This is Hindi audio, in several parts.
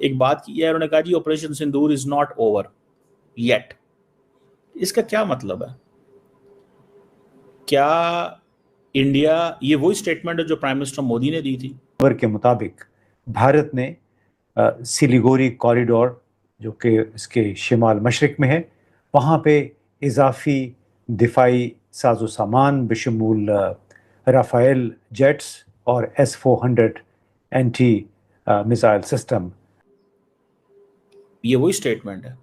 एक बात की है, उन्होंने कहा जी operation Sindoor is not over yet. इसका क्या मतलब है? क्या इंडिया, ये वही स्टेटमेंट है जो प्राइम मिनिस्टर मोदी ने दी थी? खबर के मुताबिक भारत ने सिलीगुड़ी कॉरिडोर, जो कि इसके शिमाल मशरिक में है, वहाँ पे इजाफी दिफाई साजो सामान बशमूल राफेल जेट्स और S-400 एंटी मिसाइल सिस्टम। ये वही स्टेटमेंट है।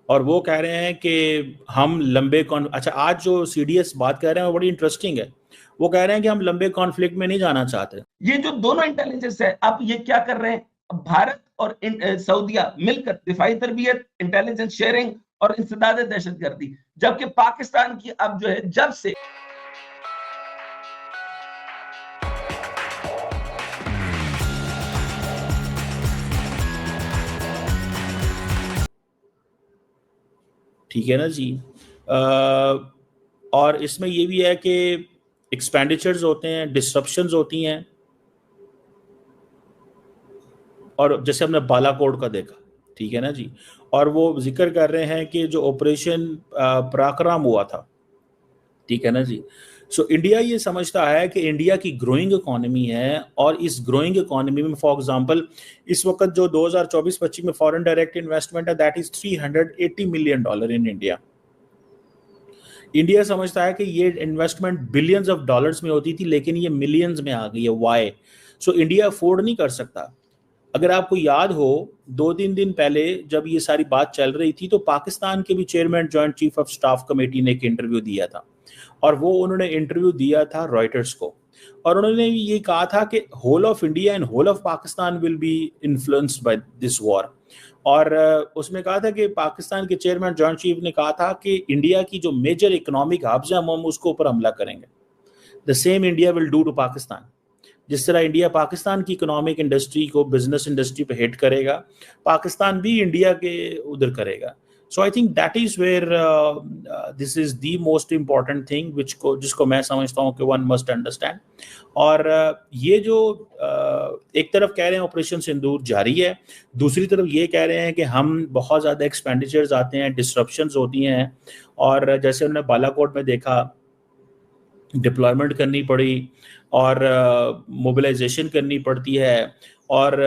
और वो कह रहे हैं कि हम लंबे अच्छा, आज जो CDS बात कर रहे हैं वो बड़ी इंटरेस्टिंग है। वो कह रहे हैं कि हम लंबे कॉन्फ्लिक्ट में नहीं जाना चाहते। ये जो दोनों इंटेलिजेंस है, अब ये क्या कर रहे हैं, भारत और सऊदिया मिलकर दिफाई तरबियत, इंटेलिजेंस शेयरिंग और इंसदाद दहशतगर्दी, जबकि पाकिस्तान की अब जो है जब से ठीक है ना जी। और इसमें ये भी है कि एक्सपेंडिचर्स होते हैं, डिस्ट्रप्शंस होती हैं, और जैसे हमने बालाकोट का देखा, ठीक है ना जी। और वो जिक्र कर रहे हैं कि जो ऑपरेशन पराक्रम हुआ था, ठीक है ना जी। सो इंडिया ये समझता है कि इंडिया की ग्रोइंग इकोनॉमी है, और इस ग्रोइंग इकोनॉमी में फॉर एग्जांपल इस वक्त जो 2024-25 में फॉरेन डायरेक्ट इन्वेस्टमेंट है, that is $380 million in India. India समझता है कि ये इन्वेस्टमेंट बिलियंस ऑफ डॉलर्स में होती थी, लेकिन ये मिलियंस में आ गई है। वाई? सो इंडिया अफोर्ड नहीं कर सकता। अगर आपको याद हो, 2-3 दिन पहले जब ये सारी बात चल रही थी, तो पाकिस्तान के भी chairman joint chief of staff committee ने एक इंटरव्यू दिया था, और वो उन्होंने इंटरव्यू दिया था रॉयटर्स को, और उन्होंने ये कहा था कि whole of India and whole of Pakistan will be influenced by this war. और उसमें कहा था कि पाकिस्तान के चेयरमैन जॉइंट चीफ ने कहा था कि इंडिया की जो मेजर इकोनॉमिक हब्स हैं हम उसको ऊपर हमला करेंगे। The same India will do to Pakistan. जिस तरह इंडिया पाकिस्तान की इकोनॉमिक इंडस्ट्री को, बिजनेस इंडस्ट्री पे हिट करेगा, पाकिस्तान भी इंडिया के उधर करेगा। So I think that is where this is the most important thing जिसको मैं समझता हूँ कि वन मस्ट अंडरस्टैंड। और ये जो एक तरफ कह रहे हैं ऑपरेशन सिंदूर जारी है, दूसरी तरफ ये कह रहे हैं कि हम बहुत ज़्यादा एक्सपेंडिचर्स आते हैं, डिस्ट्रप्शंस होती हैं, और जैसे हमने बालाकोट में देखा, डिप्लॉयमेंट करनी पड़ी और मोबिलाइजेशन करनी पड़ती है, और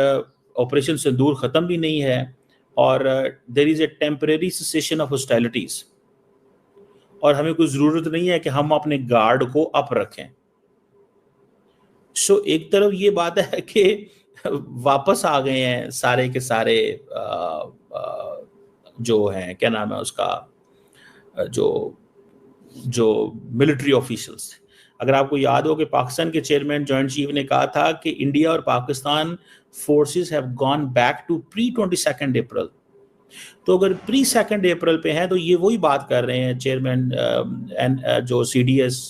ऑपरेशन सिंदूर ख़त्म भी नहीं है, और there is a temporary cessation of hostilities, और हमें कोई ज़रूरत नहीं है कि हम अपने गार्ड को अप रखें। सो एक तरफ ये बात है कि वापस आ गए हैं सारे के सारे जो हैं, क्या नाम है उसका, जो मिलिट्री ऑफिशियल्स। अगर आपको याद हो कि पाकिस्तान के चेयरमैन जॉइंट चीफ ने कहा था कि इंडिया और Pakistan forces have gone back to pre 22 April. तो अगर प्री 2 अप्रैल पे हैं, तो ये वही बात कर रहे हैं चेयरमैन जो CDS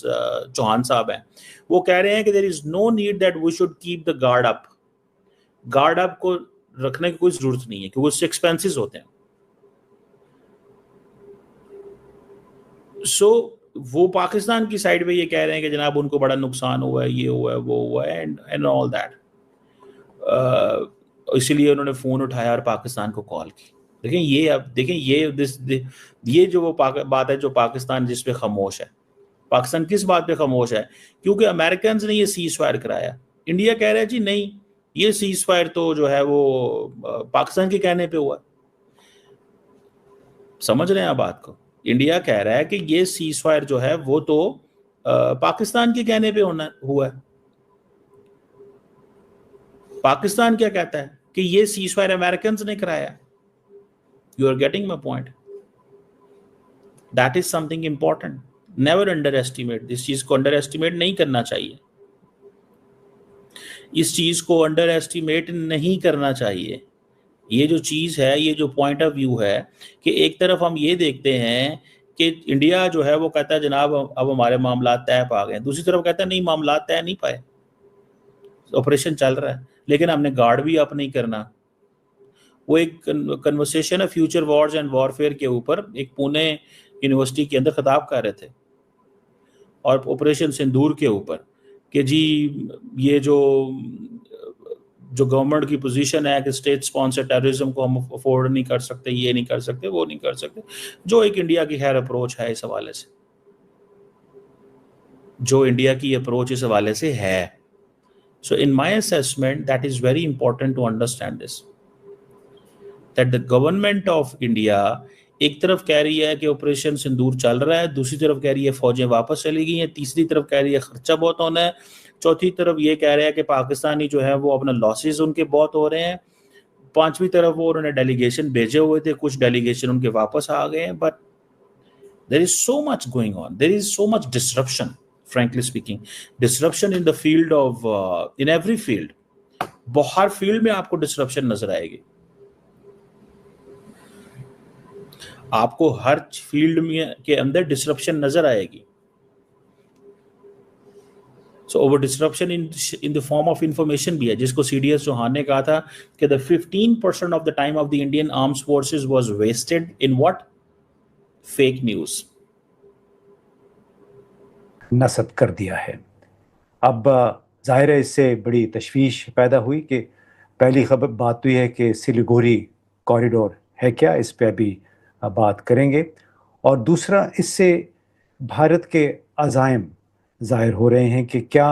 चौहान साहब हैं। वो कह रहे हैं कि there is no need that we should keep the guard up. Guard up को रखने की कोई जरूरत नहीं है, क्योंकि उससे एक्सपेंसेस होते हैं। सो वो पाकिस्तान की साइड पे ये कह रहे हैं कि जनाब उनको बड़ा नुकसान हुआ है, ये हुआ है, वो हुआ है, एंड ऑल दैट। इसलिए उन्होंने फ़ोन उठाया और पाकिस्तान को कॉल की। देखें ये, अब देखें ये जो वो बात है जो पाकिस्तान जिस पे खामोश है। पाकिस्तान किस बात पे खामोश है? क्योंकि अमेरिकन ने ये सीज फायर कराया। इंडिया कह रहा है जी नहीं, ये सीज फायर तो जो है वो पाकिस्तान के कहने पे हुआ। समझ रहे हैं आप बात को? इंडिया कह रहा है कि ये सीज फायर जो है वो तो पाकिस्तान के कहने पे हुआ है। पाकिस्तान क्या कहता है कि ये सीज फायर अमेरिकन ने कराया। You are getting my point? That is something important. Never underestimate. इस चीज को अंडर एस्टिमेट नहीं करना चाहिए। इस चीज को अंडर एस्टिमेट नहीं करना चाहिए। ये जो चीज है, ये जो पॉइंट ऑफ व्यू है कि एक तरफ हम ये देखते हैं कि इंडिया जो है वो कहता है जनाब अब हमारे मामला तय पा गए, दूसरी तरफ कहता है नहीं मामला तय नहीं पाए, ऑपरेशन चल रहा है, लेकिन हमने गार्ड भी अप नहीं करना। वो एक कन्वर्सेशन है फ्यूचर वॉर्स एंड वॉरफेयर के ऊपर एक पुणे यूनिवर्सिटी के अंदर खिताब कर रहे थे, और ऑपरेशन सिंदूर के ऊपर कि जी ये जो जो गवर्नमेंट की पोजीशन है कि स्टेट स्पॉन्सर टेररिज्म को हम अफोर्ड नहीं कर सकते, ये नहीं कर सकते, वो नहीं कर सकते, जो एक इंडिया की खैर अप्रोच है इस हवाले से, जो इंडिया की अप्रोच इस हवाले से है. So in my assessment, that is very important to understand this, that the government of India एक तरफ कह रही है कि ऑपरेशन सिंदूर चल रहा है, दूसरी तरफ कह रही है फौजें वापस चली गई हैं, तीसरी तरफ कह रही है खर्चा बहुत होना है, चौथी तरफ ये कह रहे हैं कि पाकिस्तानी जो है वो अपना लॉसेस उनके बहुत हो रहे हैं, पांचवी तरफ वो उन्होंने डेलीगेशन भेजे हुए थे, कुछ डेलीगेशन उनके वापस आ गए हैं. But there is so much going on, there is so much disruption, frankly speaking, disruption in the field of in every field. Her field में आपको डिसरप्शन नजर आएगी, आपको हर फील्ड में के अंदर डिसरप्शन नजर आएगी. So over disruption in the form of information भी है, जिसको सीडीएस चौहान ने कहा था कि the 15% of the time of the Indian armed forces was wasted in what? Fake news. नस्ब कर दिया है. अब जाहिर है इससे बड़ी तशवीश पैदा हुई कि पहली खबर बात तो यह है कि सिलीगुड़ी कॉरिडोर है क्या, इस पे अभी बात करेंगे, और दूसरा इससे भारत के अज़ाइम ज़ाहिर हो रहे हैं कि क्या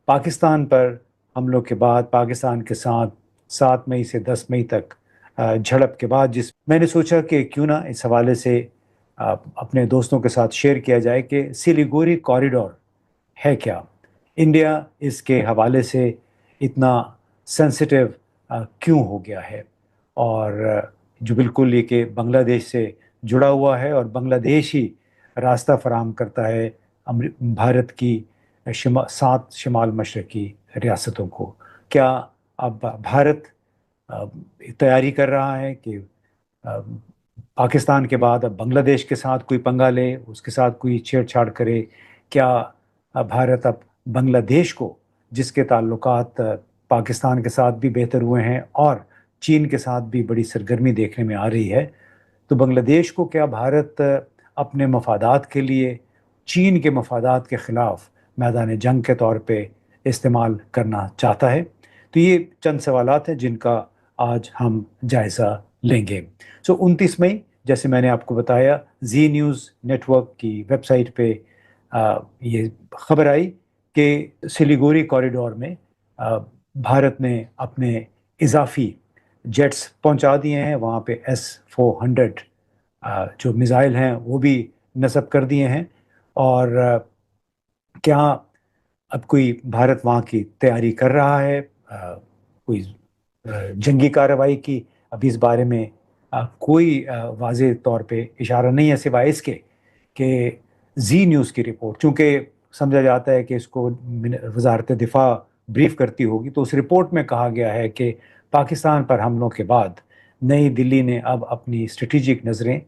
पाकिस्तान पर हमलों के बाद, पाकिस्तान के साथ 7 मई से 10 मई तक झड़प के बाद, जिस मैंने सोचा कि क्यों ना इस हवाले से अपने दोस्तों के साथ शेयर किया जाए कि सिलीगुड़ी कॉरिडोर है क्या, इंडिया इसके हवाले से इतना सेंसिटिव क्यों हो गया है, और जो बिल्कुल ये कि बांग्लादेश से जुड़ा हुआ है और बांग्लादेश ही रास्ता फराहम करता है भारत की 7 शिमाल मशरकी रियासतों को. क्या अब भारत तैयारी कर रहा है कि पाकिस्तान के बाद अब बांग्लादेश के साथ कोई पंगा ले, उसके साथ कोई छेड़छाड़ करे? क्या भारत अब बांग्लादेश को, जिसके ताल्लुकात पाकिस्तान के साथ भी बेहतर हुए हैं और चीन के साथ भी बड़ी सरगर्मी देखने में आ रही है, तो बांग्लादेश को क्या भारत अपने मफादात के लिए चीन के मफादात के ख़िलाफ़ मैदान जंग के तौर पे इस्तेमाल करना चाहता है? तो ये चंद सवालात हैं जिनका आज हम जायज़ा लेंगे. 29 मई जैसे मैंने आपको बताया, जी न्यूज़ नेटवर्क की वेबसाइट पे ये खबर आई कि सिलीगुड़ी कॉरिडोर में भारत ने अपने इजाफी जेट्स पहुंचा दिए हैं. वहाँ पे S-400 जो मिसाइल हैं वो भी नस्ब कर दिए हैं. और क्या अब कोई भारत वहाँ की तैयारी कर रहा है, कोई जंगी कार्रवाई की? अभी इस बारे में कोई वाज़ेह तौर पे इशारा नहीं है, सिवाय इसके कि जी न्यूज़ की रिपोर्ट, चूँकि समझा जाता है कि इसको वज़ारत दिफा ब्रीफ करती होगी, तो उस रिपोर्ट में कहा गया है कि पाकिस्तान पर हमलों के बाद नई दिल्ली ने अब अपनी स्ट्रेटेजिक नज़रें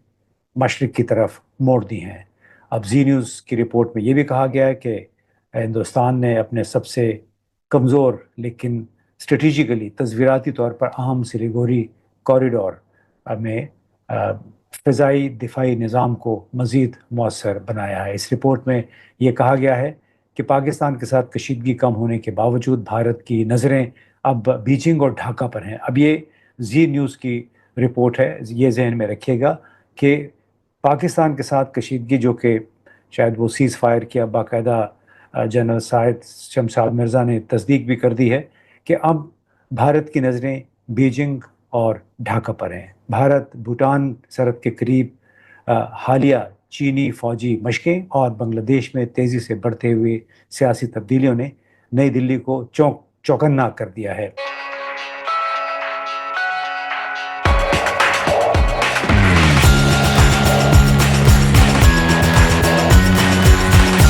मशरिक़ की तरफ मोड़ दी हैं. अब जी न्यूज़ की रिपोर्ट में ये भी कहा गया है कि हिंदुस्तान ने अपने सबसे कमज़ोर लेकिन स्ट्रेटेजिकली तस्वीराती तौर पर अहम सिलीगुड़ी कॉरिडोर में फ़िज़ाई दिफाई निज़ाम को मज़ीद मौसर बनाया है. इस रिपोर्ट में ये कहा गया है कि पाकिस्तान के साथ कशीदगी कम होने के बावजूद भारत की नज़रें अब बीजिंग और ढाका पर हैं. अब ये जी न्यूज़ की रिपोर्ट है, ये जहन में रखिएगा कि पाकिस्तान के साथ कशीदगी, जो कि शायद वो सीज़ फायर किया, बाकायदा जनरल साहिद शमशाद मिर्ज़ा ने तस्दीक भी कर दी है कि अब भारत की नज़रें बीजिंग और ढाका पर हैं. भारत भूटान सरहद के करीब हालिया चीनी फ़ौजी मशकें और बांग्लादेश में तेज़ी से बढ़ते हुए सियासी तब्दीलियों ने नई दिल्ली को चौकन्ना कर दिया है.